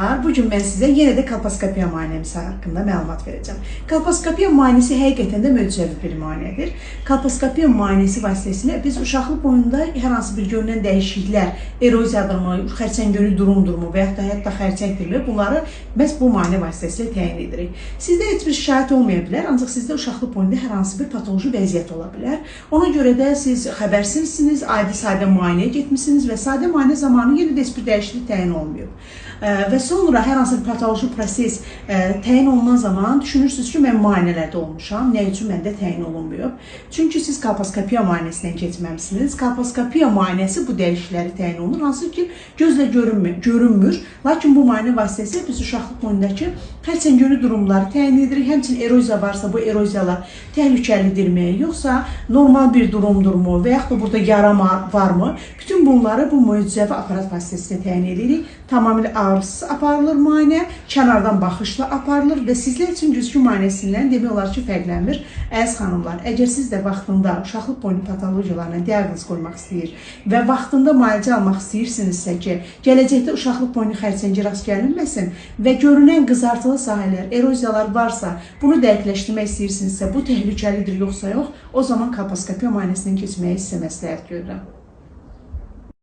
Bugün mən sizə yenə də kolposkopiya müayinəsi haqqında məlumat verəcəm. Kolposkopiya müayinəsi həqiqətən də möcüzəvi bir müayinədir. Kolposkopiya müayinəsi vasitəsilə biz uşaqlıq boyunda hər hansı bir görünən dəyişikliklər, eroziyadır, xərçəngönü durumdurmu və yaxud da hətta xərçəngdirmi, bunları məhz bu müayinə vasitəsilə təyin edirik. Sizdə heç bir şikayət olmaya bilər, ancaq sizdə uşaqlıq boyunda hər hansı bir patoloji vəziyyət ola bilər. Ona görə də siz xəbərsizsiniz, adi sadə müayinəyə getmişsiniz və sadə müayinə zamanı yenə də heç bir dəyişiklik təyin olmayıb. Və sonra hər hansı bir patoloji proses təyin olunan zaman düşünürsünüz ki, mən müayinələrdə olmuşam, nə üçün məndə təyin olunmuyor? Çünki siz kolposkopiya müayinəsindən keçməmisiniz. Kolposkopiya müayinəsi bu dəyişiklikləri təyin olunur, hansı ki, gözlə görünmür. Lakin bu müayinə vasitəsilə biz uşaqlıq boyundakı xərçəngönü durumları təyin edirik. Həmçinin eroziya varsa, bu eroziyalar təhlükəlidirmi, yoxsa normal bir durumdurmu və yaxud da burada yara varmı? Bütün bunları bu möcüzəvi aparat vasitəsilə təyin edirik. Tamamilə ağrısız aparılır müayinə, kənardan baxışla aparılır və sizlər üçün güzgü müayinəsindən demək olar ki, fərqlənmir. Əziz xanımlar, əgər siz də vaxtında uşaqlıq boynu patologiyalarına diaqnoz qoymaq istəyir və vaxtında müalicə almaq istəyirsinizsə ki, gələcəkdə uşaqlıq boynu xərçəngi rast gəlinməsin və görünən qızartılı sahələr, eroziyalar varsa, bunu dəqiqləşdirmək istəyirsinizsə, bu təhlükəlidir yoxsa yox, o zaman kolposkopiya müayinəsindən keçməyi sizə məsləhət görürəm.